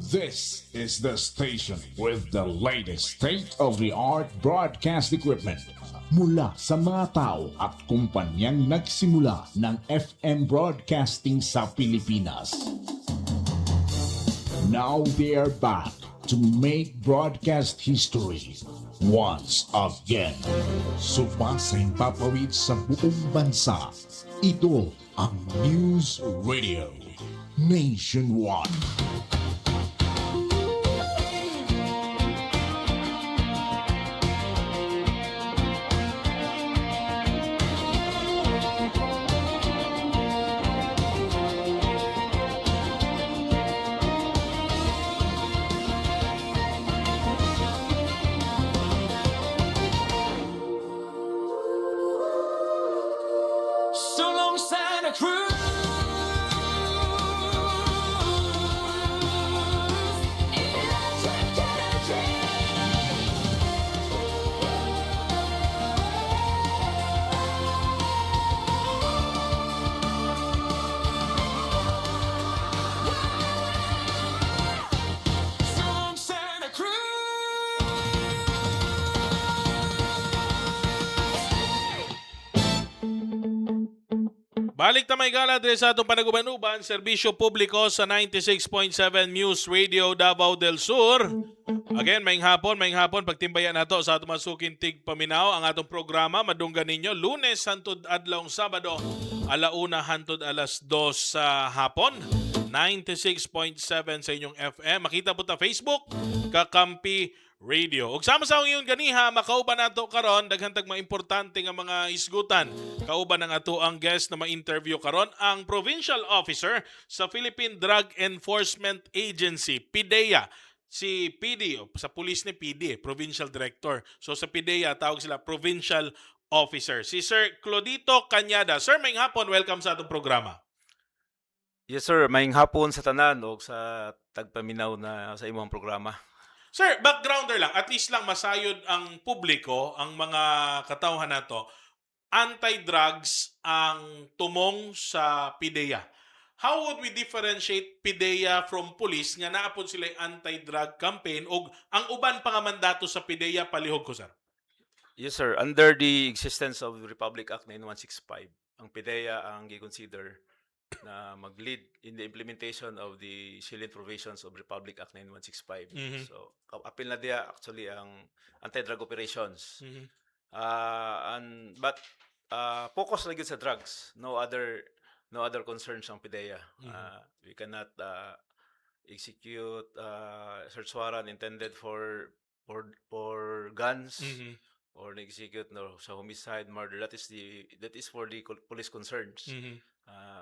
This is the station with the latest state-of-the-art broadcast equipment mula sa mga tao at kumpanyang nagsimula ng FM broadcasting sa Pilipinas. Now they are back to make broadcast history once again. Sumasang papawid sa buong bansa. Ito ang News Radio Nationwide. So long, Santa Cruz. Electric energy. So long, Santa Cruz. Balik na may gala din sa atong panagubanuban, serbisyo publiko sa 96.7 News Radio Davao del Sur. Again, maing hapon, pagtimbayan nato sa atong masukin tig paminaw ang atong programa madunggan ninyo Lunes hangtod adlawng Sabado, alauna hangtod alas 2 sa hapon. 96.7 sa inyong FM. Makita po ta Facebook, Kakampi Radio. Ug sama sa ngayon ganiha makauban nato karon daghan tag mga importante nga mga isgutan. Kauban ang ato ang guest na ma-interview karon ang Provincial Officer sa Philippine Drug Enforcement Agency, PIDEA. Si PD, sa police ni PD, Provincial Director. So sa PIDEA tawag sila Provincial Officer. Si Sir Clodito Cañada. Sir, maayong hapon, welcome sa atong programa. Yes sir, maayong hapon sa tanan o sa tagpaminaw na sa imong programa. Sir, backgrounder lang, at least lang masayod ang publiko, ang mga katawhan nato. Anti-drugs ang tumong sa PIDEA. How would we differentiate PIDEA from police nga naapod sila anti-drug campaign o ang uban pa nga mandato sa PIDEA palihog ko, sir? Yes sir, under the existence of the Republic Act 9165, ang PIDEA ang gi-consider na mag-lead in the implementation of the salient provisions of Republic Act 9165. Mhm. So, apil na diya actually ang anti-drug operations. But focus lagi sa drugs. No other concerns ang PIDEA. We cannot execute search warrant intended for guns or execute sa homicide, murder. That is for the police concerns.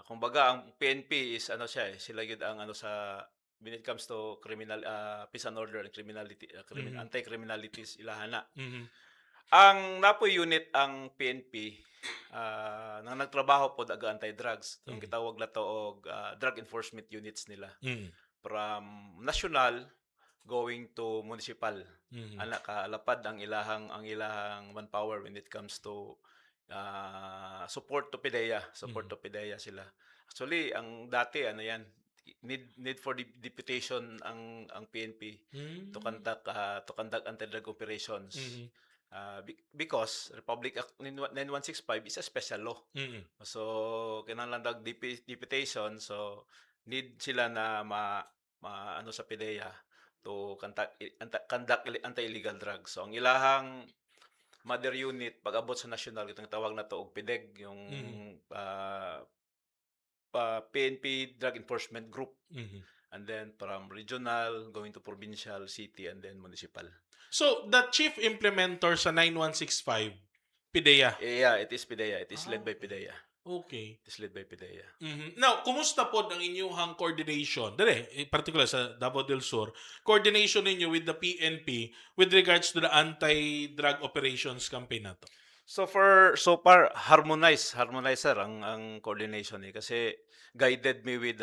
Kumbaga ang PNP is sila yun ang sa when it comes to criminal peace and order and criminality anti-criminality ilahana. Ang napoy unit ang PNP nang nagtrabaho pod aga anti-drugs. Ang gitawag na to og drug enforcement units nila. From national going to municipal. Ana kalapad ang ilahang manpower when it comes to support to PIDEA sila. Actually, ang dati yan, need for deputation ang PNP to conduct anti-drug operations. Because Republic Act 9165 is a special law. So kinahanglan dag deputation, so need sila na sa PIDEA to conduct anti-illegal drugs. So ang ilahang mother unit pag-abot sa national itong tawag na to og PIDEG, yung PNP Drug Enforcement Group. And then from regional going to provincial, city, and then municipal. So, the chief implementer sa 9165, PIDEA. Yeah, it is PIDEA. It is led by PIDEA. Okay. It is led by PIDEA. Now, kumusta po ang inyong coordination, particular sa Davao del Sur, coordination ninyo with the PNP with regards to the anti-drug operations campaign na to? So far harmonize sir ang coordination kasi guided me with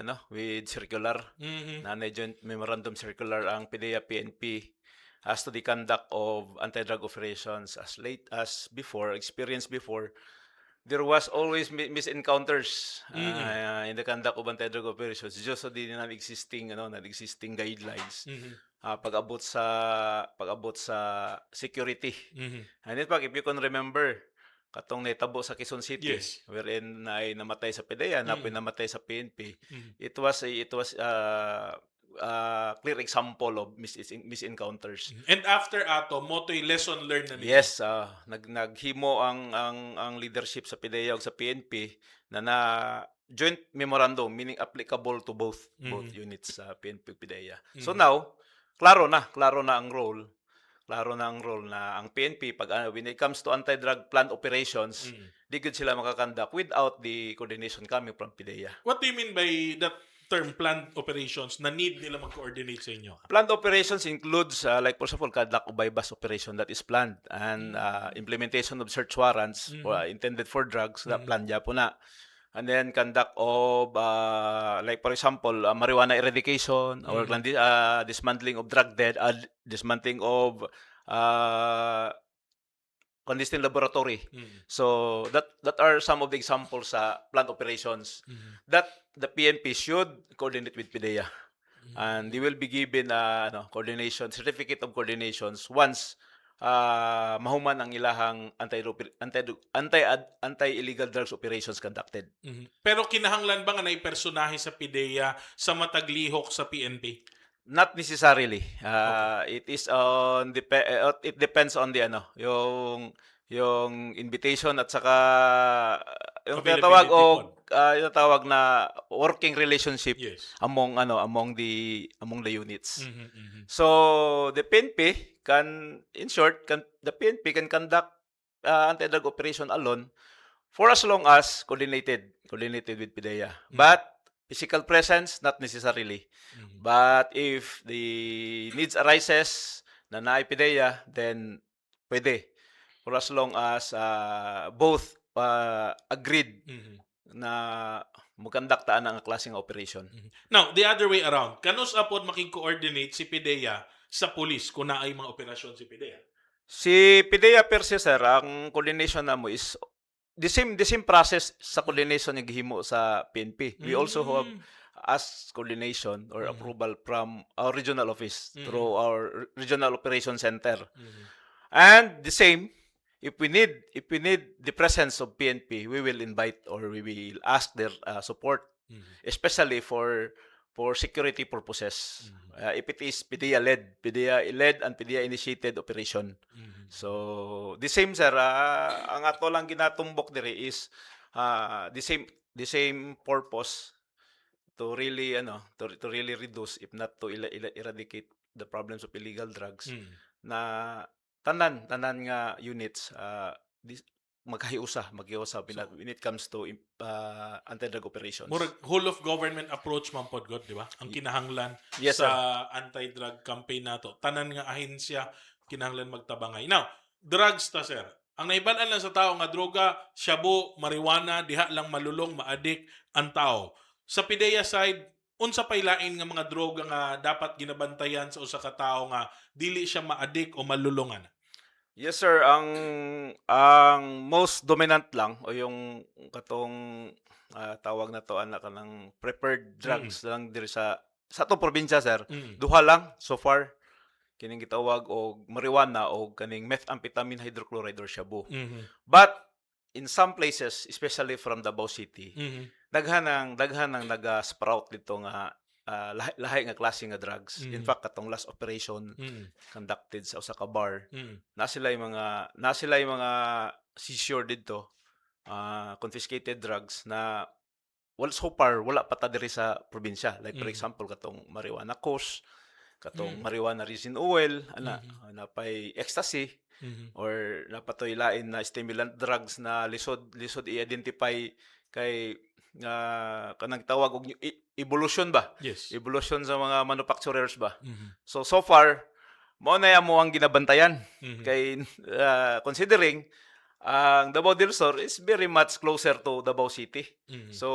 circular na joint memorandum circular ang PIDEA PNP as to the conduct of anti-drug operations as late as before, experience before there was always misencounters in the conduct of anti-drug operations just so di non-existing guidelines pag-abot sa security. And in fact, if you can remember katong naitabo sa Quezon City Yes. wherein ay namatay sa PDEA, namatay sa PNP. Mhm. It was clear example of misencounters. And after ato, moto'y lesson learned na nito. Yes, naghimo ang leadership sa PDEA ug sa PNP na joint memorandum, meaning applicable to both units sa PNP ug PDEA. So now, klaro na ang role. Klaro na ang role na ang PNP when it comes to anti-drug planned operations, di gud sila makakandak without the coordination coming from PDEA. What do you mean by that term, planned operations, na need nila mag-coordinate sa inyo? Planned operations includes, like for example, conduct of bypass operation that is planned and implementation of search warrants intended for drugs, that planned po na. And then conduct of, like for example, marijuana eradication or dismantling of drug debt, dismantling of clandestine laboratory. So that are some of the examples sa planned operations that the PNP should coordinate with PDEA. And they will be given coordination certificate of coordinations once mahuman ang ilahang anti-illegal drugs operations conducted. Pero kinahanglan ba nga naipersonahe sa PDEA sa mataglihok sa PNP? Not necessarily. It is on it depends on the yung invitation at saka yung tinatawag tinatawag na working relationship among the units. So the PNP can conduct anti-drug operation alone for as long as coordinated with PDEA. But physical presence, not necessarily. But if the needs arises na naay PDEA, then pwede. For as long as both agreed na magkandaktaan ang klaseng operation. Now, the other way around, kanus apod makig-coordinate si PDEA sa police kung naay mga operasyon si PDEA? Si PDEA per se, sir, ang coordination na mo is the same process sa coordination yung gihimo sa PNP. We also have asked coordination or approval from our regional office through our regional operation center. And the same, if we need the presence of PNP, we will invite or we will ask their support, especially for security purposes. If it is PDEA led and PDEA initiated operation. So the same, sir, ang ato lang ginatumbok diri is the same purpose to really to really reduce, if not to eradicate the problems of illegal drugs na tanan nga units maghiusa when it comes to anti-drug operations. Murag whole of government approach man pod god, di ba? Ang kinahanglan Yes, sa anti-drug campaign nato. Tanan nga ahensya kinahanglan magtabangay. Now, drugs ta, sir. Ang naibalan lang sa tao nga droga, shabu, marijuana, diha lang malulong, maadik ang tao. Sa PDEA side, unsa pay lain nga mga droga nga dapat ginabantayan sa usa ka tawo nga dili siya maadik o malulungan? Yes, sir. Ang most dominant lang o yung katong tawag na to kanang prepared drugs lang diri sa atong probinsya, sir. Duha lang so far kining gitawag og marijuana o kaning methamphetamine hydrochloride or shabu. But in some places, especially from Davao City, daghan ang naga-sprout dito nga lahi nga klase nga drugs. In fact, katong last operation conducted sa usa ka bar, na sila yung mga seizure dito, confiscated drugs na so far wala pa ta diri sa probinsya. Like for example, katong marijuana course, katong marijuana resin oil, napay ecstasy, or napatoy lain na stimulant drugs na lisod i-identify kay kanang tawag og evolution ba? Yes. Evolution sa mga manufacturers ba? So far mo na mo ang ginabantayan kay considering ang Davao del Sur is very much closer to Davao City. Mhm. So,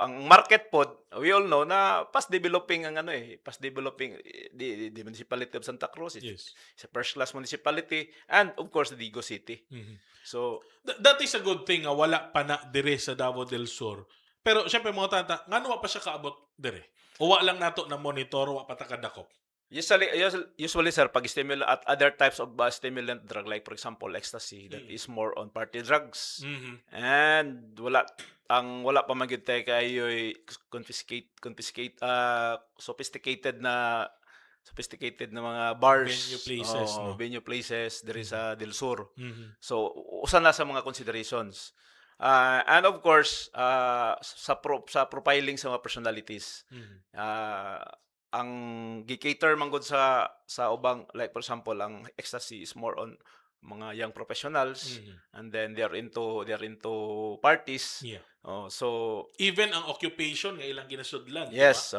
ang market pod, we all know na fast developing ang fast developing the municipality of Santa Cruz is Yes. it's a first class municipality, and of course the Digo City. Mhm. So, That is a good thing nga wala pa na dire sa Davao del Sur. Pero syempre mga tata, ngano wa pa siya kaabot dire? O wa lang nato na monitor, wa pa ta kadakop. usually sir, pag stimulant at other types of stimulant drug like for example ecstasy, that is more on party drugs. Mhm. And wala pa man gyud tay kayo sophisticated na mga bars, Venue places, no? venue places diri sa Del Sur. Mhm. So usa na sa mga considerations. And of course, sa profiling sa mga personalities, Mhm. ang gi-cater man gud sa ubang, like for example ang ecstasy is more on mga young professionals, Mhm. and then they are into parties. Yeah. So Even ang occupation nga ilang ginasudlan, yes,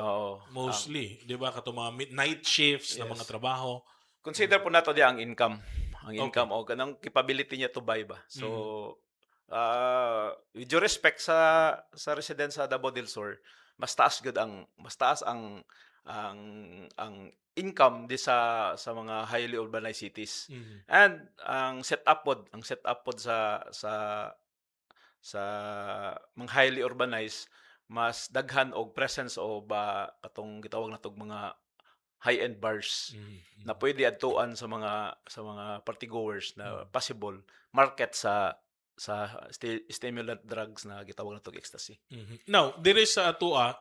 mostly, di ba? Kato mga night shifts na Yes. mga trabaho. consider po nato di ang income. Ang Okay. income o kanang capability niya to buy ba. So with due respect sa resident sa Davao del Sur, mas taas ang income di sa mga highly urbanized cities. Mhm. And ang setup pod sa mga highly urbanized, mas daghan og presence o ba katong gitawag natog mga high-end bars Mhm. na pwede adtuan sa mga partygoers na possible market sa stimulant drugs na gitawag natog ecstasy. Mhm. Now, dire sa atua,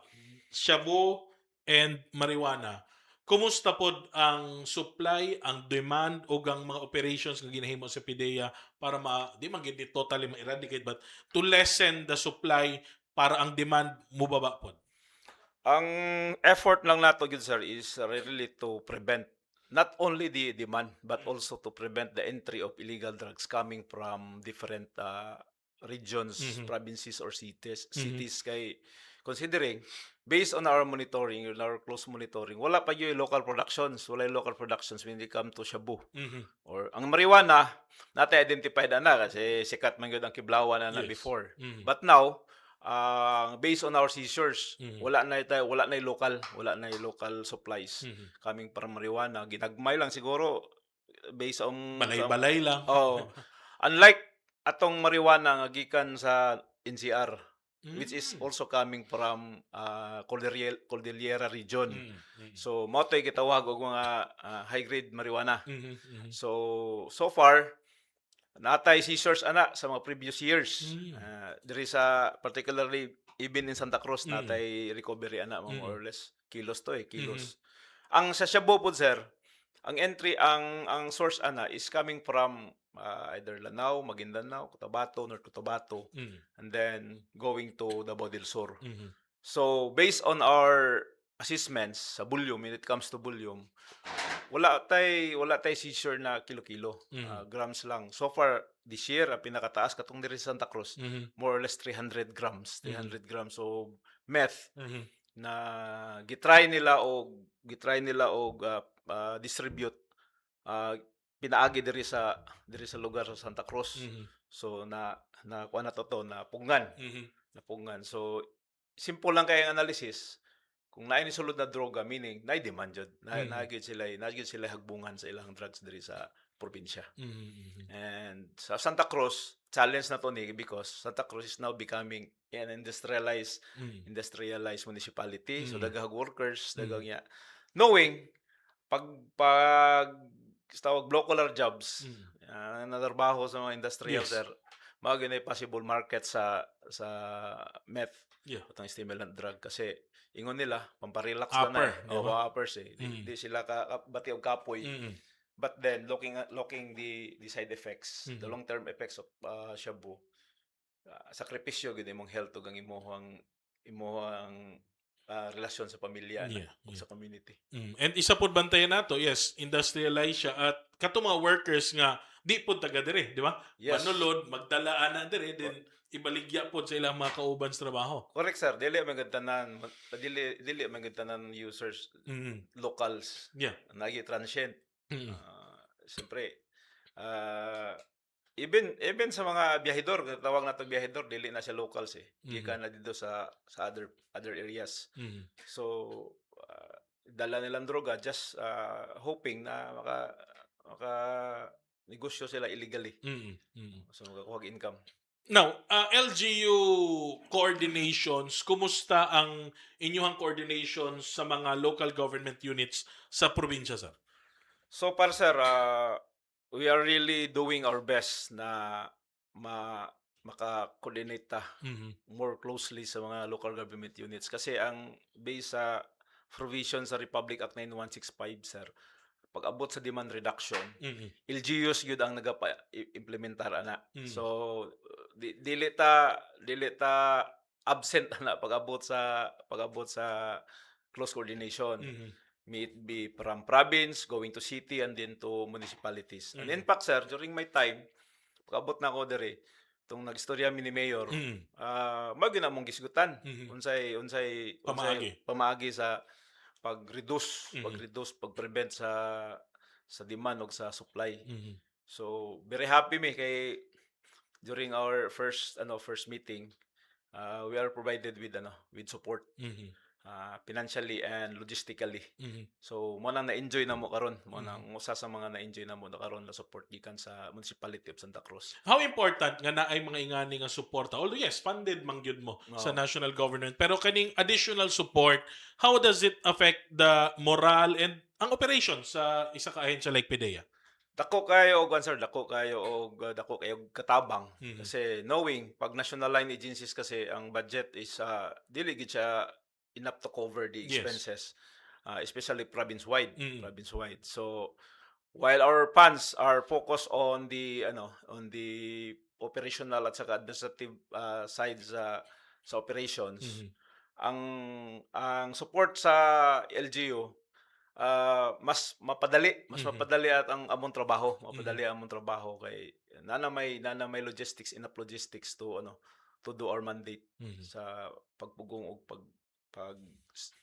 shabu and marijuana, kumusta pod ang supply, ang demand o ang mga operations nga ginahimo sa PIDEA para di man gid totally ma-eradicate but to lessen the supply para ang demand mubaba pod? Ang effort lang nato gyud sir is really to prevent not only the demand but also to prevent the entry of illegal drugs coming from different regions, Mhm. provinces or cities. Mhm. Kay considering based on our monitoring, our close monitoring, wala pa yung local productions when it come to shabu. Mhm. Or ang marijuana, natin identified na kasi sikat man yun ang kiblawan na Yes. before. Mhm. But now, based on our seizures, Mhm. wala na yung local supplies Mhm. coming from marijuana. Ginagmay lang siguro based on Balay-balay lang. Oh, unlike atong marijuana nga gikan sa NCR, which is Mm. also coming from Cordillera region. Mhm. Mhm. So mao toy gitawag og mga high grade marijuana. Mhm. Mhm. So far natay seizures ana sa mga previous years. Mm. Diri sa particularly even in Santa Cruz Mm. natay recovery ana mga more or less kilos. Mm-hmm. Ang sa Shabu po sir, ang source ana is coming from either Lanao, Maguindanao, Cotabato, North Cotabato, Mhm. and then going to Davao del Sur. Mhm. So based on our assessments sa volume, when it comes to volume, wala tay seizure na kilo-kilo. Mhm. Grams lang. So far this year, ang pinakataas katong diri sa Santa Cruz, Mhm. more or less 300 grams. 300 grams of meth Mhm. na gitry nila og distribute, pinaagi diri sa lugar sa Santa Cruz. Mhm. So na kuha na to na pungan. Mhm. So simple lang kay ang analysis. Kung naay ni sulod na droga, meaning naay demand jud. Nagyud sila hagbungan sa ilang drugs diri sa probinsya. Mhm. And sa Santa Cruz, challenge na to ni because Santa Cruz is now becoming an industrialized Mhm. municipality. So Mm. daghang workers, Mm. daghang knowing pag tawag blue collar jobs, natrabaho sa mga industrial Yes. sir, mao gyud ay possible market sa meth, Yeah. atong stimulant drug kasi ingon nila pamparelax Upper, na di ba? uppers eh. Mm. Di sila bati og kapoy. Mhm. But then looking the side effects, the Mhm. long term effects of shabu, sakripisyo gid imong health ug ang imong relasyon sa pamilya Yeah, ug yeah. sa community. And isa pod bantayan nato, yes, industrialize siya at kato mga workers nga di pod taga dire, di ba? Yes. Manulod, magdalaan na dire, then ibaligya pod sa ilang mga kauban sa trabaho. Correct sir, dili man gud tanan users Mhm. locals Yeah. nagi transient. Mhm. Siyempre, ah, even sa mga biyahedor, tawag nato biyahedor, dili na siya locals eh. Gikan na dito sa other areas. So dala nilang droga just hoping na maka negosyo sila illegally. So makakuha income. Now, LGU coordinations, kumusta ang inyong coordinations sa mga local government units sa probinsya, sir? So para sir, we are really doing our best na maka-coordinate ta more closely sa mga local government units kasi ang based sa provision sa Republic Act 9165 sir, pag abot sa demand reduction, LGUs gyud ang nagapa-implementar ana. So dili ta absent na pag abot sa close coordination. May it be from province going to city and then to municipalities. And in fact sir, during my time pag abot na ako dere, tong nagistorya mi ni mayor, mao gyud among gisgutan. Unsay pamaagi sa pag-reduce, pag-prevent sa demand ug sa supply. So very happy me kay during our first meeting, we are provided with support. Financially and logistically. So mo nang na-enjoy na mo karon, mo nang usa sa mga na-enjoy na mo na karon na support gikan sa municipality of Santa Cruz. How important nga na ay mga ingani nga suporta? Although yes, funded man gyud mo sa national government, pero kaning additional support, how does it affect the morale and ang operation sa isa ka ahensya like PDEA? Dako kayo og answer, dako kayo katabang kasi knowing pag national line agencies kasi ang budget is dili gid siya enough to cover the expenses, especially province-wide. So while our funds are focused on the operational at saka administrative side sa operations, ang support sa LGU mas mapadali at ang among trabaho, kay nanamay logistics, enough logistics to do our mandate sa pagpugong og pag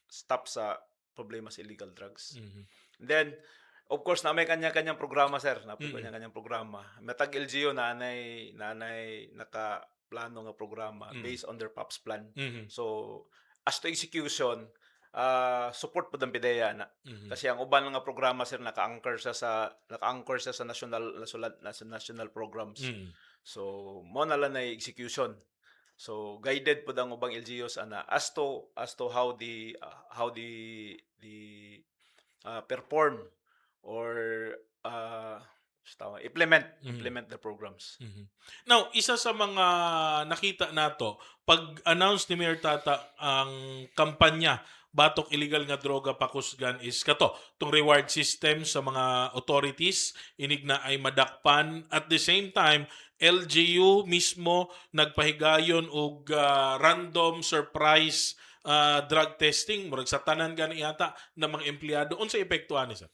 stop sa problema sa illegal drugs. Then of course na may kanya-kanyang programa sir, kanya-kanyang programa. Matag LGU nanay naka-plano nga programa based on their PAPS plan. So as to execution, support po ng PDEA na. Kasi ang uban nga programa sir naka-anchor sa national programs. So mo na lang na execution. So guided po ang ubang LGUs ana as to how the perform or implement the programs. Now, isa sa mga nakita nato pag-announce ni Mayor Tata ang kampanya batok illegal nga droga pakusgan is kato tong reward system sa mga authorities inig na ay madakpan. At the same time, LGU mismo nagpahigayon og random surprise drug testing murag sa tanan gani yata ng mga empleyado. Unsa epekto ani sir?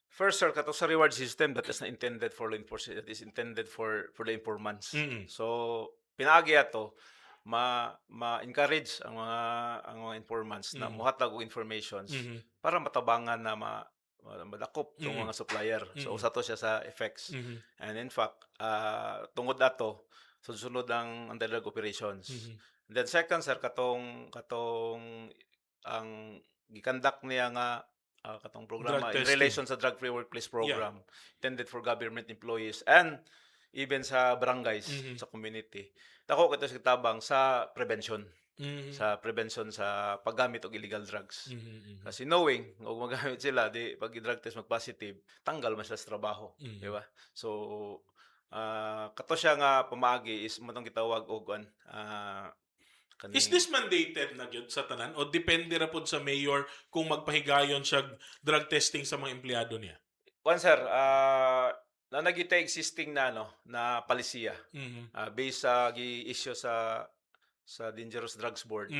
First sir, kato sa reward system that is not intended for law enforcement, that is intended for the informants. So pinaagi ato ma-encourage ang mga informants na muhatag og informations para matabangan na madakop ng mga supplier. So usa to siya sa effects. And in fact, tungod ato sunod ang drug operations. And then second sir, katong ang gikandak niya nga katong programa in relation sa drug free workplace program intended for government employees and even sa barangays, sa community. Dako kito sa tabang sa prevention. Sa prevention sa paggamit og illegal drugs. Kasi knowing og magamit sila di pag i-drug test mag-positive, tanggal man sila sa trabaho, di ba? So kato siya nga pamaagi is mo tong gitawag og Is this mandated na gyud sa tanan o depende ra pud sa mayor kung magpahigayon siya drug testing sa mga empleyado niya? Sir, na nagita existing na palisiya based sa gi-issue sa Dangerous Drugs Board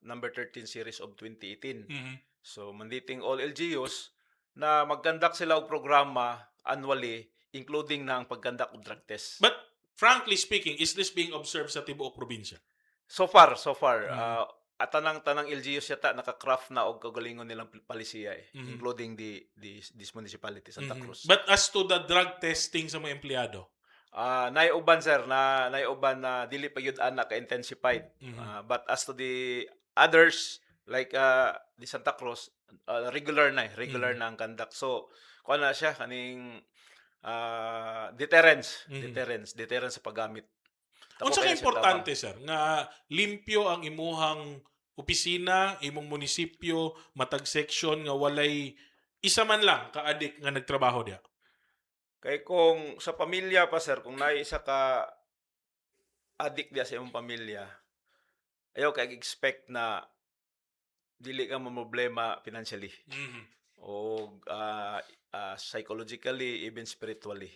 number 13 series of 2018. So mandating all LGUs na mag-conduct sila og programa annually including na ang pag-conduct og drug test. But frankly speaking, is this being observed sa tibuok probinsya? So far at tanang LGUs yata naka-craft na og kagalingon nilang palisiya including these municipalities Santa Cruz. But as to the drug testing sa mga empleyado, Naiuban sir na dili pa gyud ana ka intensified. But as to the others like the Santa Cruz, regular na ang conduct. So kuan na siya kaning deterrence sa paggamit. Dako Unsa ka kaya siya importante sir nga limpyo ang imuhang opisina, imong munisipyo, matag section nga walay isa man lang ka adik nga nagtrabaho diha. kay kung sa pamilya pa sir, kung naay isa ka adik diya sa imong pamilya, ayaw kay expect na dili ka problema financially o psychologically, even spiritually.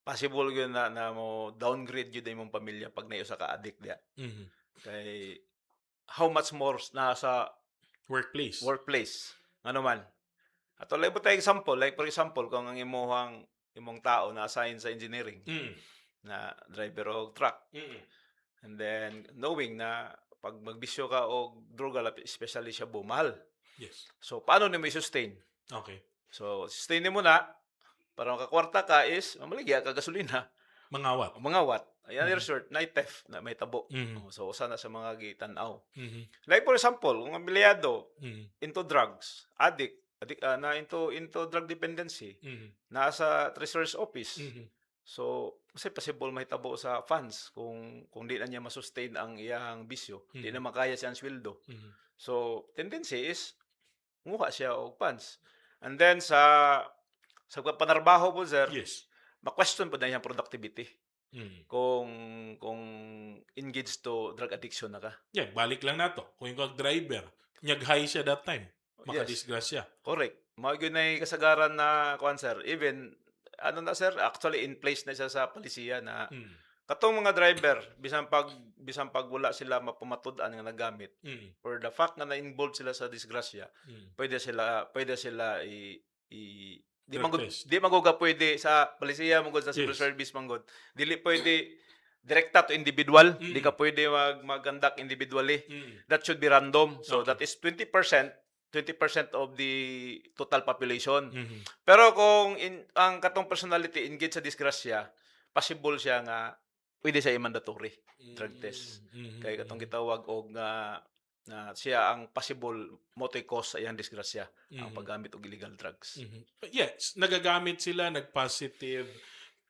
Possible yun na mo downgrade yun imong pamilya pag naiusa ka adik diya. Kay how much more na sa Workplace. workplace. Ano man. Ato like tayo example, like for example, kung ang imong tao na assign sa engineering na driver og truck. And then knowing na pag magbisyo ka og droga, especially siya mahal. Yes. So paano nimo i-sustain? Okay. So sustain mo na para makakwarta ka is mamaligya ka gasolina, Mangawat. mangawat. Ayan resort, night theft na may tabo. So usa na sa mga gitan-aw. Mhm. Like for example, kung ang bilyado Mhm. into drugs, addict na into drug dependency, nasa treasurer's office. So, kasi possible may tabo sa funds kung di na niya masustain ang iyang bisyo, di na makaya siya ang sweldo. So, tendency is nguha siya og funds. And then sa panarbaho po sir, Yes. ma-question po na iyang productivity kung engaged to drug addiction na ka. Yeah, balik lang nato. Kung yung driver, nyag-high siya that time. Makadisgrasya. Correct. Mao gyud nay kasagaran na kuan sir. Even ano na sir, actually in place na siya sa palisiya na katong mga driver bisan pag wala sila mapamatud-an nga nagamit for the fact na na-involved sila sa disgrasya, pwede sila di maguga pwede sa palisiya mangod sa civil Yes. service mangod. Dili pwede direkta to individual, di ka pwede mag-conduct individually. That should be random. So Okay. that is 20% of the total population. Pero kung ang katong personality engaged sa disgrasya, possible siya nga pwede siya i-mandatory drug test. Kay katong gitawag og na siya ang possible motoy cause sa iyang disgrasya, ang paggamit og illegal drugs. Yes, nagagamit sila, nag-positive.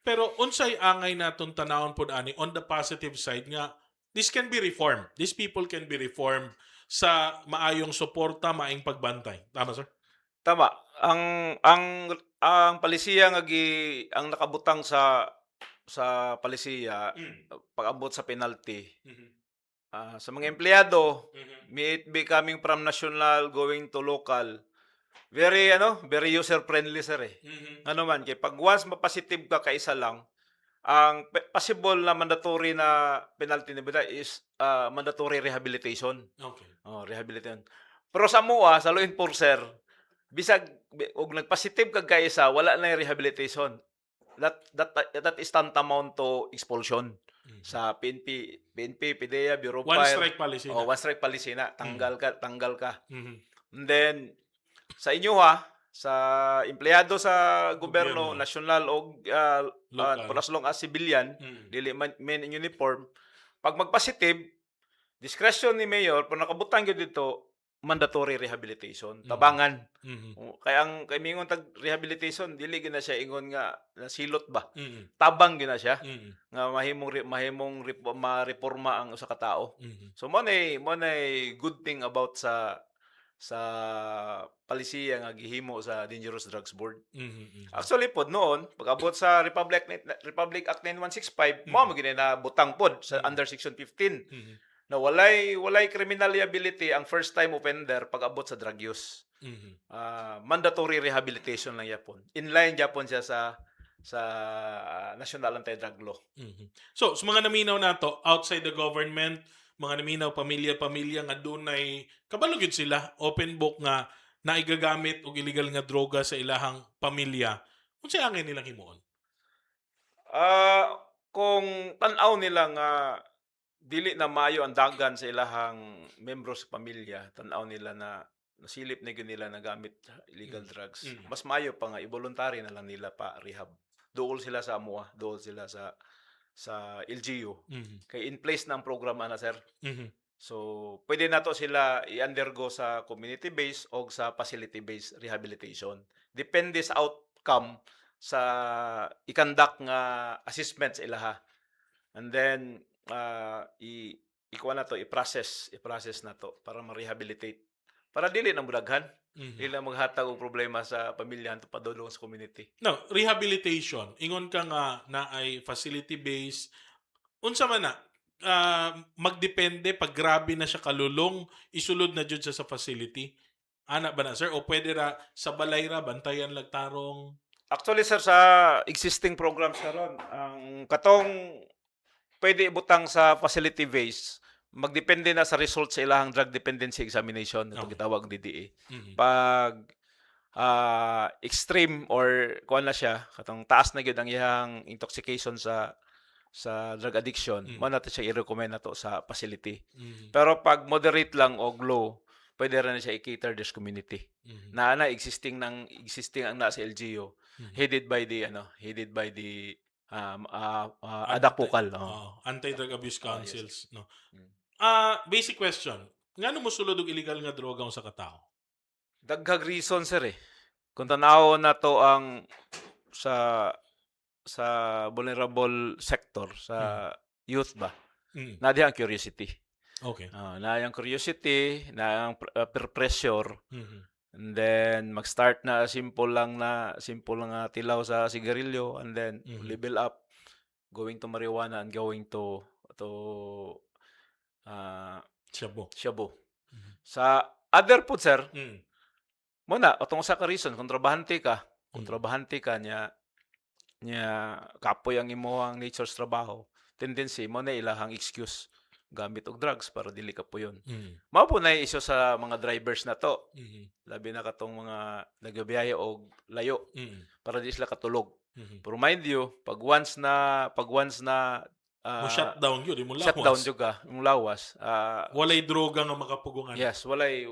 Pero unsay angay naton tanawon pod ani on the positive side nga this can be reformed. These people can be reformed sa maayong suporta, maayong pagbantay. Tama, sir? Tama. Ang palisiya ang nakabutang sa palisiya pag-abot sa penalty sa mga empleyado, may it be coming from national going to local, very user friendly sir eh. Ano man kay pag once ma-positive ka kaisa lang, ang possible na mandatory na penalty nila is mandatory rehabilitation. Okay. Rehabilitation. Pero sa MUA, sa law enforcer, bisag og nagpositive kag kaisa, wala na yung rehabilitation. That is tantamount to expulsion. Sa PNP, PDEA, Bureau of One Fire. strike policy na. One strike policy na. Tanggal ka. Mhm. And then, sa inyo sa empleyado sa gobyerno, Gobyerno. national o Local. for as long as civilian, dili men in uniform, pag magpositive, discretion ni mayor, pag nakabutang gyud dito, mandatory rehabilitation, tabangan. Kaya kay mingon tag rehabilitation, dili gyud na siya ingon nga nasilot ba. Tabang gyud na siya nga mahimong ma-reforma ang usa ka tawo. So mo nay good thing about sa palisiya nga gihimo sa Dangerous Drugs Board. Actually pod noon, pag-abot sa Republic Act 9165, mo gyud na butang pod sa under section 15 na walay criminal liability ang first time offender pag-abot sa drug use. Mandatory rehabilitation lang yapon. Inline yapon siya sa National Anti-Drug Law. So, sa mga naminaw nato outside the government, mga naminaw pamilya nga dunay kabalo gyud sila open book nga naigagamit og illegal nga droga sa ilahang pamilya. Unsay angay nilang himuon? Kung tan-aw nila nga dili na maayo ang dagan sa ilahang membro sa pamilya, tan-aw nila na nasilip na gyud nila na gamit illegal drugs. Mas maayo pa nga i-voluntary na lang nila pa rehab. duol sila sa AMUA, duol sila sa LGU. Mhm. Kay in place na ang programa na sir. Mhm. So pwede nato sila i-undergo sa community based o sa facility based rehabilitation. Depende sa outcome sa ikandak nga assessment sa ilaha. And then ikuha na to, i-process na to para ma-rehabilitate. Para dili na mudaghan, Mhm. dili na maghatag og problema sa pamilya to padulong sa community. Now, rehabilitation. Ingon ka nga na ay facility-based. Unsa man na, magdepende pag grabe na siya kalulong, isulod na jud siya sa facility. Ana ba na, sir? O pwede ra sa balay ra, bantayan lang tarong? Actually sir, sa existing programs karon, ang katong pwede ibutang sa facility based, magdepende na sa result sa ilahang drug dependency examination, ito Okay. gitawag DDA. Mhm. Pag extreme or kuan na siya, katong taas na gyud ang iyang intoxication sa drug addiction, Mm. mo nato siya i-recommend nato sa facility. Mhm. Pero pag moderate lang o low, pwede rin na siya i-cater this community. Mhm. Na existing ang nasa LGU, Mhm. headed by the ADAPUCAL. Anti-drug abuse Yes. councils, no. Mm. Basic question. Ngano mo sulod og illegal nga droga sa katao? Daghang reason sir eh. Kung tanaw na to ang sa vulnerable sector sa youth ba, Mm. na ang curiosity. Okay. Na yung curiosity, na yung peer pressure, Mhm. and then mag-start na simple lang nga tilaw sa sigarilyo, and then Mhm. level up, going to marijuana and going to Shabu. shabu. Mhm. Sa other po sir, Mm. muna atong sa ka reason, kontrabahante ka nya kapoy ang imong nature sa trabaho, tendency mo na ilahang excuse gamit og drugs para dili ka puyon. Mm. Mao po na isyu sa mga drivers na to, Mhm. labi na katong mga nagabiyahe og layo Mm. para di sila katulog. Mhm. Pero mind you, pag once na Mo shutdown yun, mo shutdown lawas. jud ka, yung lawas, Walay droga nga makapugungan. yes, walay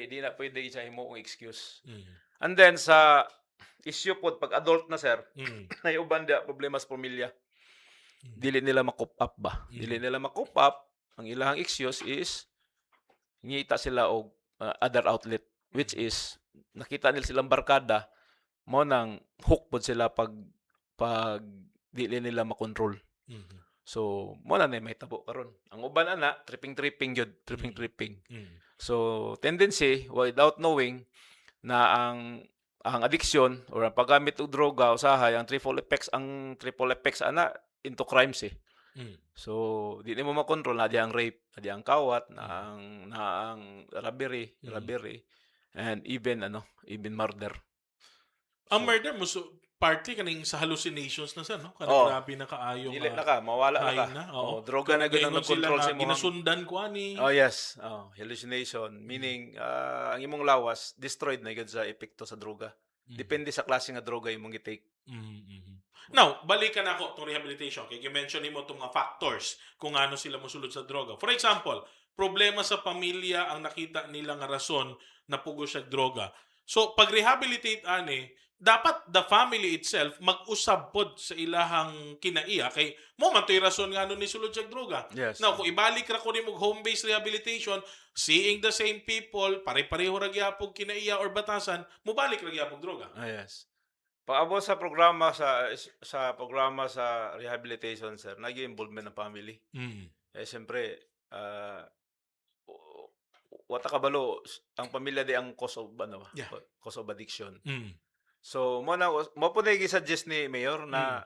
di na pwede sa himo ang excuse. Mm. And then sa issue pod pag adult na sir, Mm. may uban dia problema sa pamilya. Mm. Dili nila ma-cope up ba? Mm. Dili nila ma-cope up. Ang ilahang excuse is ngita sila og other outlet, which is nakita nila silang barkada, mo nang hook pod sila pag dili nila makontrol. Mhm. So mo na may tabo karon. Ang uban ana tripping yun, tripping. Mm. So tendency without knowing na ang addiction or ang paggamit og droga usahay ang triple effects ana into crimes eh. Mm. So di mo makontrol na di ang rape, na di ang kawat, na ang robbery, and even murder. Ang murder mo partly kaning sa hallucinations na sa no, kanang Oo. grabe na kaayo Dili na ka, mawala na ka. high na. Oo. Droga na gyud ang control sa imong. Ginasundan ko ani. Oh yes, hallucination, meaning ang imong lawas destroyed na gyud sa epekto sa droga. Depende sa klase nga droga imong gi-take. Mhm. Now, balikan ako tong rehabilitation. Kaya i-mention mo itong mga factors kung ano sila mosulod sa droga. For example, problema sa pamilya ang nakita nila nga rason na pugo siya droga. So, pag rehabilitate ani, dapat the family itself mag-usab pod sa ilahang kinaiya kay mo man toy rason nga ano ni sulod siya droga. Yes. Now, kung ibalik ra ko nimo home-based rehabilitation, seeing the same people, pare-pareho ra gyapon kinaiya or batasan, mobalik ra gyapon droga. Yes. Pag-abot sa programa sa rehabilitation sir, nag-involvement ng family. Mm. Siyempre, wata kabalo ang pamilya di ang cause of Yeah. cause of addiction. Mm. So mo po na gi-suggest ni Mayor na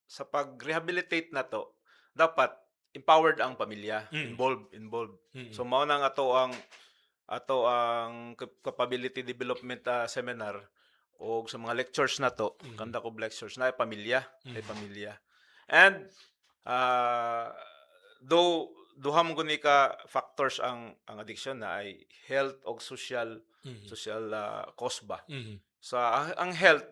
sa pag-rehabilitate na to, dapat empowered ang pamilya, involved. Mm. So mao nang ato ang capability development seminar o sa mga lectures na to, kanda ko lectures na pamilya, And though duha mo guni ka factors ang addiction na ay health o social cause ba. Mhm. So ang health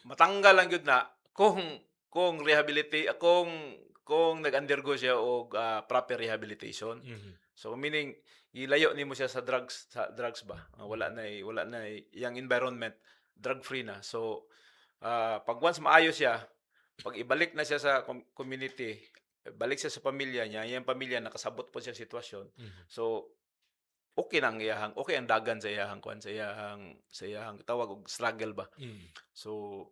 matanggal lang gyud na kung rehabilitate kung nag-undergo siya og proper rehabilitation. Mhm. So meaning ilayo nimo siya sa drugs ba. Wala na yang environment drug free na. So pag once maayos siya, pag ibalik na siya sa community, balik siya sa pamilya niya, yung pamilya nakasabot po siya sa sitwasyon. So okay nang iyahang, okay ang dagan sa iyahang kwan, sa iyahang tawag og struggle ba. So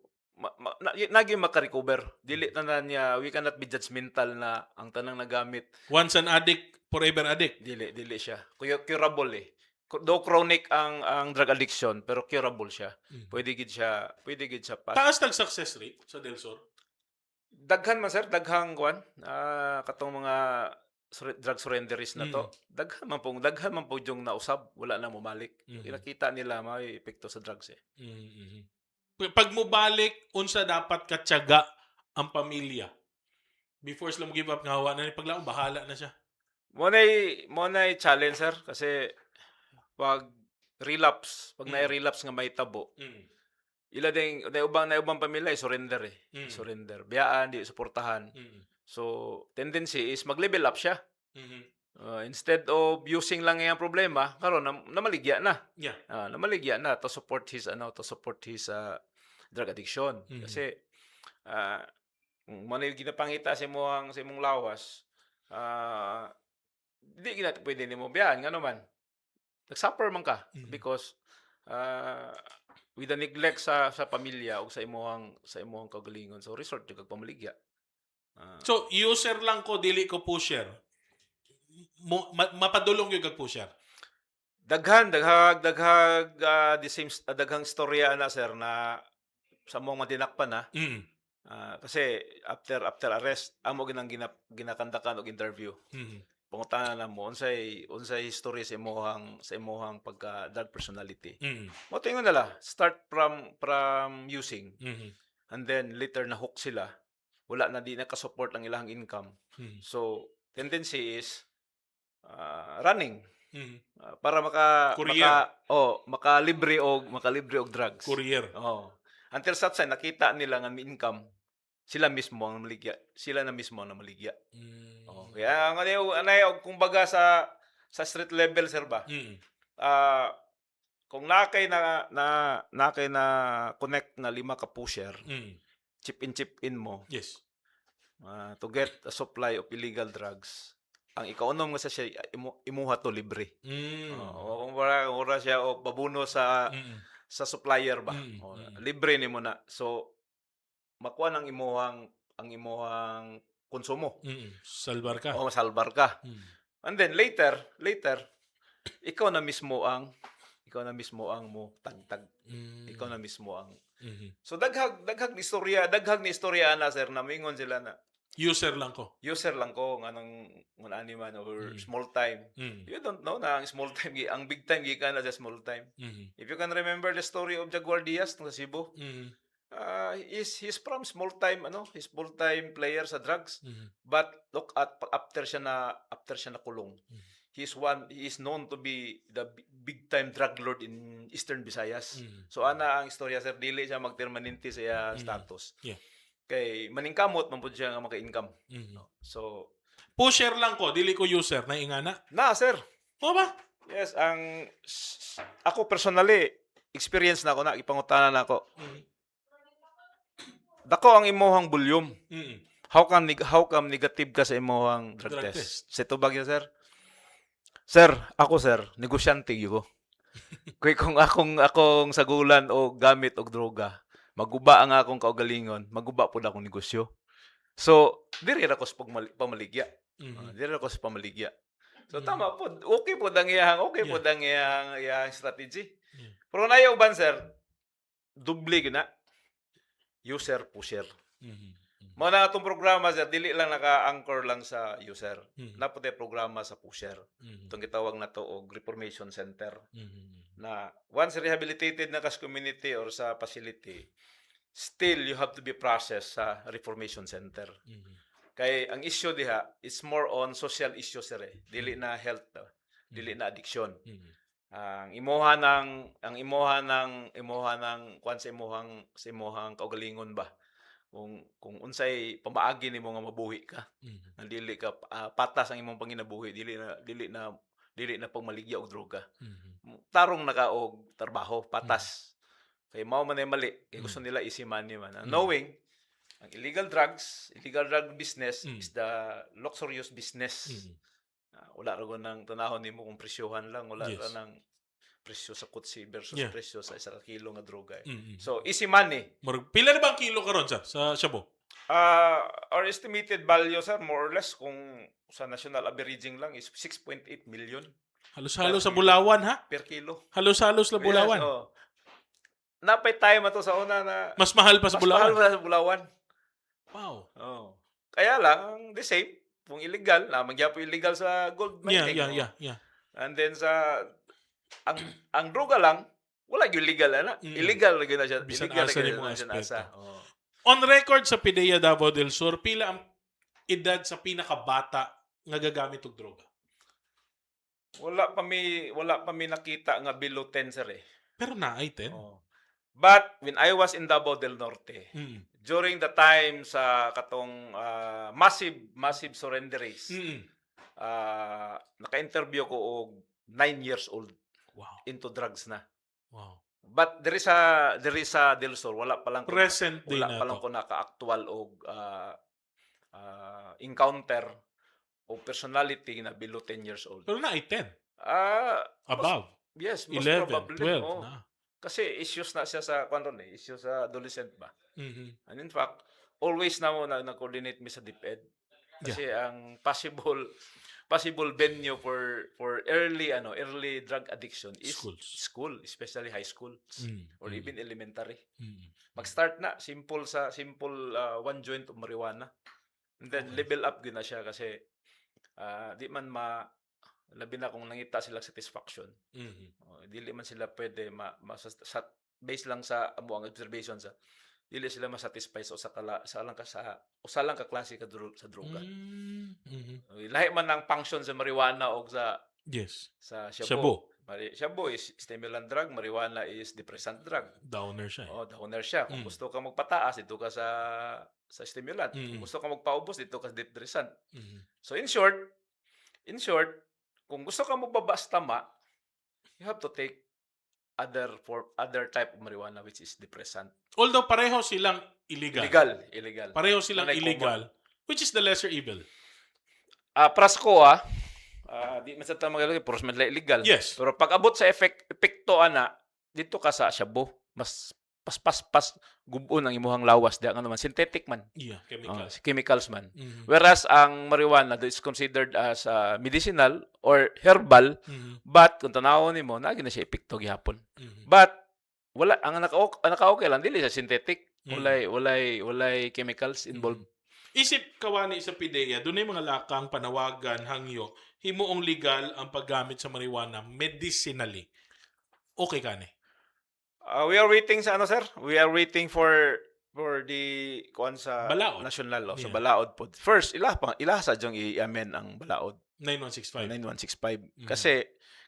naging makarecover. Dili na niya, we cannot be judgmental na ang tanang nagamit. Once an addict, forever addict. Dili siya. Curable eh. Though chronic ang drug addiction, pero curable siya. Pwede gid siya pass. Taas tag success rate sa Del Sur. Daghan man sir, daghang kwan. Katong mga drug surrenderies na to. Daghan man po yung nausab, wala na mumalik. Nakita nila may epekto sa drugs eh. Pag mo balik, unsa dapat katyaga ang pamilya before sila mo give up nga hawa na ni paglaom bahala na siya. Mo nay challenge sir kasi pag na-relapse nga may tabo, ila ding na ubang pamilya surrender eh. Surrender. Biyaan, di suportahan. So, tendency is mag-level up siya. Instead of using lang yung problema, karon namaligya na. Yeah. Namaligya na to support his drug addiction. Kasi mo na yung ginapangita sa imong lawas, di gina pwede nimo biyaan nga naman. Nagsuffer man ka because with the neglect sa pamilya o sa imong kaugalingon, so resort jud kag pamaligya. So, user lang ko, dili ko pusher. Mapadulong yung kag pusher. Daghang daghang storya na sir na sa mong matinakpan na. Kasi after arrest amo ginang ginakandakan og interview. Pangutanan na mo unsay history sa imong pagka drug personality. Mo tingon nila start from using and then later na hook sila. Wala na di naka-support ang ilang income. So tendency is running para makalibre og drugs. Courier. Until such time nakita nila nga may income, sila na mismo ang maligya. Kaya anay og kumbaga sa street level sir ba. Kung nakay na connect na 5 ka pusher, chip in mo. Yes. To get a supply of illegal drugs. Ang ikaunom nga sa siya imuha to libre. Kung wala siya o babuno sa supplier ba. Libre nimo na. So makuha ang imuhang konsumo. Salbar ka. Masalbar ka. And then later ikaw na mismo ang mo tagtag. Ikaw na mismo ang So daghang ni istorya na sir na mingon sila na User lang ko. Nganong ani man or small time. You don't know na ang small time ang big time gikan na sa small time. If you can remember the story of Jaguar Diaz ng Cebu. He's from small time player sa drugs. But look at after siya na kulong. He is known to be the big time drug lord in Eastern Visayas. So ana ang istorya sir, dili siya magpermanente sa status. Yeah. Kay maningkamot man pud siya nga maka-income. So pusher lang ko, dili ko user na ingana. na sir. Mo ba? Yes, ako personally experience na ako na ipangutanan na ako. Dako ang imong volume. How come negative ka sa imong drug test? Sa tubag niya sir. Sir, negosyante gyud ko. Kay kung akong sagulan o gamit og droga, maguba ang akong kaugalingon, maguba pud akong negosyo. So, diri ra ko sa pamaligya. So tama po, okay po ang iyang strategy. Pero nayo ban sir, doble gina. User pusher. Mao na atong programa sir, dili lang naka-anchor lang sa user. Naputi programa sa pusher. Itong gitawag na to og reformation center. Na once rehabilitated na kas community or sa facility, still you have to be processed sa reformation center. Kay ang issue diha is more on social issues sir. Dili na health, dili na addiction. Ang imuha ng kwan sa imuhang kaugalingon ba. Kung unsay pamaagi nimo nga mabuhi ka. Dili ka patas ang imong panginabuhi, dili na pagmaligya og droga. Tarong na ka og trabaho, patas. Kay mao man ay mali. Kay gusto nila easy money man. Knowing ang illegal drug business is the luxurious business. Wala ra nang tanahon nimo kung presyohan lang, wala Yes. ra nang presyo sa kutsi versus Yeah. presyo sa isang kilo nga droga. Mm-mm. So easy money. Pila na ba ang kilo karon sa Shabu? Our estimated value, sir, more or less, kung sa national averaging lang, is 6.8 million Halos-halos sa Bulawan, ha? per kilo. Halos-halos sa Bulawan. Yes, oh. Napay time ato sa una na Mas mahal pa sa mas mahal Bulawan. pa sa Bulawan. Wow. Oh. Kaya lang, the same, kung illegal, magyapo illegal sa gold mining. Yeah. And then sa, ang droga lang, wala yung illegal, ana. Illegal na na siya. Bisan Illegal asa na ni mga siya aspeto. Oh. On record sa PIDEA Davao del Sur, pila ang edad sa pinakabata nga gagamit og droga? Wala pa mi nakita nga below 10, sir, eh. Pero na ay 10. Oh. But when I was in Davao del Norte, Mm. during the time sa katong massive surrender race, naka-interview ko og 9 years old Wow. into drugs na. Wow. But there is a Del Sur, wala pa lang Present day wala na pa lang to. ko naka-actual og encounter o personality na below 10 years old. Pero na ay 10. Above. Above. Yes, most 11, probably. 12 Oh. na. Kasi issues na siya sa issues sa adolescent ba. Mhm. And in fact, always na mo na-coordinate mi sa DepEd. Kasi ang possible venue for early drug addiction is Schools. school, especially high school or even elementary. Mhm. Mag-start na simple one joint of marijuana. And then level up gyud na siya kasi di man labi na kung nangita sila satisfaction. Dili man sila pwede based lang sa amo ang observation sa dili sila masatisfy sa usa lang ka klase sa droga. Lahi man ang function sa marijuana o sa Yes. shabu. Shabu. Shabu is stimulant drug, marijuana is depressant drug. Downer siya. Downer siya. Kung gusto ka magpataas, dito ka sa stimulant. Kung gusto ka magpaubos, dito ka sa depressant. So in short, kung gusto ka magbaba sa tama, you have to take other type of marijuana which is depressant. Although pareho silang illegal. Illegal. Pareho silang Unlike illegal. Which is the lesser evil? Prasko, di man sa tama galagay, puro man illegal. Yes. Pero pag abot sa epekto ana, dito ka sa shabu, mas pas gubon ang imuhang lawas diya naman synthetic man. Yeah, chemicals. Chemicals man. Whereas ang marijuana is considered as medicinal or herbal, but kung tanawon nimo na gina siya epekto gihapon. But wala ang naka-okay lang dili sa synthetic. Walay chemicals involved. Isip kawani sa PIDEA, doon ay mga lakang panawagan, hangyo, himuong legal ang paggamit sa marijuana medicinally. Okay ka ni? We are waiting sa sir? We are waiting for the kuan sa Balaod. national law, sa Yeah. balaod po. First, ila sa jong i-amend ang balaod 9165. 9165.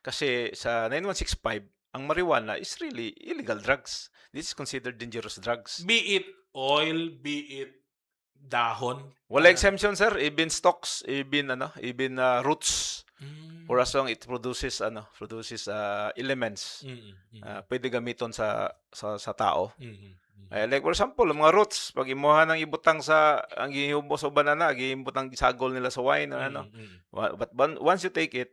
Kasi sa 9165, ang marijuana is really illegal drugs. This is considered dangerous drugs. Be it oil, be it dahon. Wala exemption, sir. Even stocks, even roots, for as long it produces elements. Pwede gamiton sa tao. Like for example, mga roots, pag imuha ng ibutang ang gihubos o banana, gihibutang sagol nila sa wine But once you take it,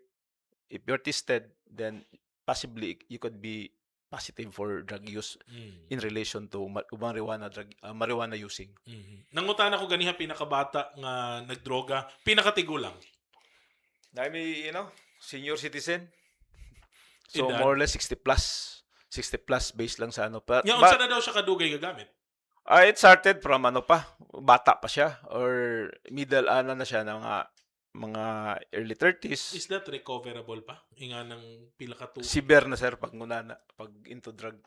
if you're tested, then possibly you could be positive for drug use in relation to marijuana using. Nangutan ako ganiha pinakabata nga nagdroga, pinakatigulang. Dami, senior citizen. So Edad? more or less 60 plus. 60 plus based lang sa But Unsa na daw siya kadugay gagamit? it started from bata pa siya or middle na siya ng mga early 30s. Is that recoverable pa? Inga ng pila ka Severe na, sir, pag into drug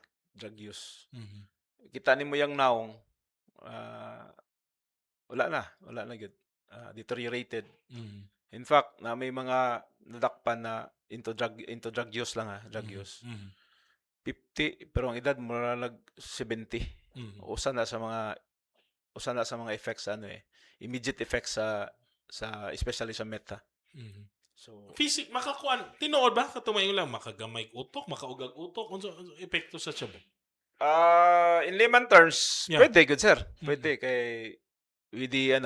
use. Kita nimo yang naong wala na good. Deteriorated. In fact, na may mga nadakpan na into drug use lang drug use. 50 pero ang edad mura lag 70. Usa na sa mga effects immediate effects sa especially sa meta. So makakuan tinuod ba katumayo lang makagamay utok, makaugag utok unsa epekto sa tiyan? In layman terms, Yeah. pwede good sir. Pwede kay with the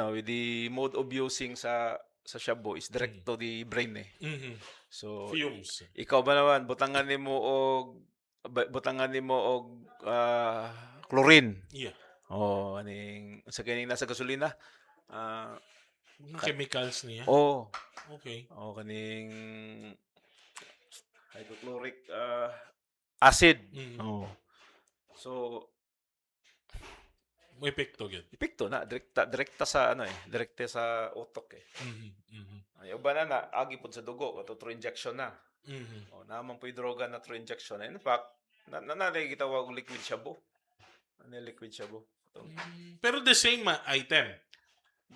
mode of using sa shabu is direct to the brain eh. Mhm. So Fumes. ikaw ba naman butangan nimo og chlorine. Yeah. O aning sa kining nasa gasolina. Ah, Mga chemicals niya. oh, Okay. o kaning hydrochloric acid. Mhm. Oh. So May epekto gyud. epekto na direkta sa direkta sa utok eh. Mhm. Mhm. Ay uban na agi pud sa dugo o through injection na. Mhm. O naman po droga na through injection. In fact, nanay gitawag og liquid shabu. Ano yung liquid shabu? Pero the same item.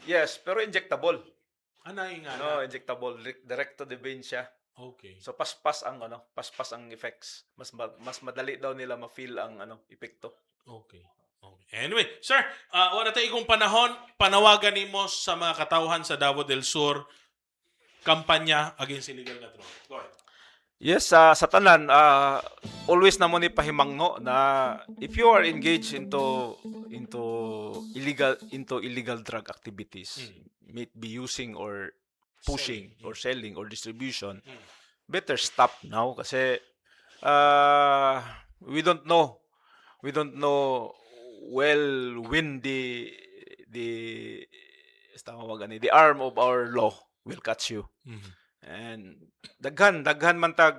Yes, pero injectable. Anay nga No, na. injectable direct to the vein siya. Okay. So paspas ang effects. Mas madali daw nila ma-feel ang epekto. Okay. Okay. Anyway, sir, wala tayo ikong panahon, panawagan nimo sa mga katawhan sa Davao del Sur kampanya against illegal na drug. Go ahead. Yes, sa tanan always na mo ni pahimangno na if you are engaged into illegal drug activities, may it be using or pushing or selling or distribution, better stop now kasi we don't know well when the arm of our law will catch you. Mhm. And daghan man ta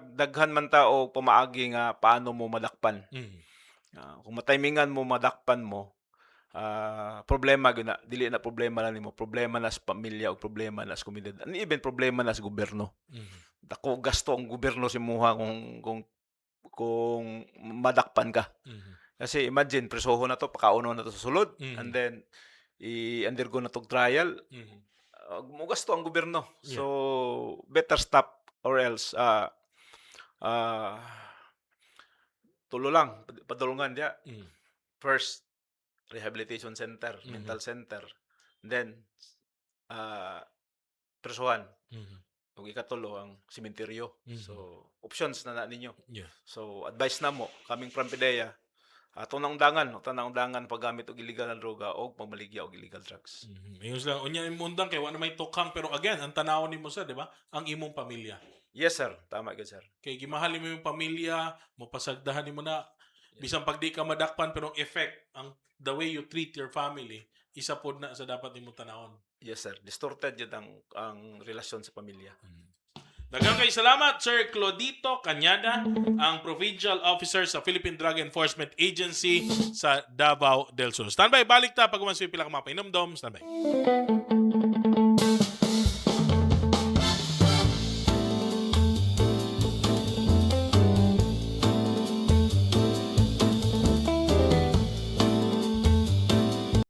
og pamaagi nga paano mo madakpan. Mhm. Kung matimingan mo madakpan mo, problema gyud na, dili na problema lang nimo, problema na sa pamilya o problema na sa komunidad. And even problema na sa gobyerno. Mhm. Dako gasto ang gobyerno si muha kung madakpan ka. Mhm. Kasi imagine presoho na to, pakauno na to sa sulod, Mhm. and then i-undergo na tog trial. Mhm. Mo gasto ang gobyerno. Yeah. So better stop or else tulo lang padulungan dia. Mhm. First rehabilitation center, Mhm. mental center. Then presuhan. Mhm. Ug ikatulo ang sementeryo. Mhm. So options na ninyo. Yeah. So advice na mo coming from PDEA, tanang undangan paggamit og illegal na droga o pamaligya og illegal drugs. Ayun lang. Unya imundang kay wala may tukhang pero again, ang tanaw nimo sa, di ba? Ang imong pamilya. Yes sir, tama gyud sir. Kay gimahal mo yung pamilya, mapasagdahan mo na bisan pag di ka madakpan pero ang effect, ang the way you treat your family, isa pod na sa dapat nimo tanawon. Yes sir, distorted yun ang relasyon sa pamilya. Daghang kay salamat Sir Clodito Cañada, ang Provincial Officer sa Philippine Drug Enforcement Agency sa Davao del Sur. Standby, balik ta pag umansi pila ka mga painomdom. Standby.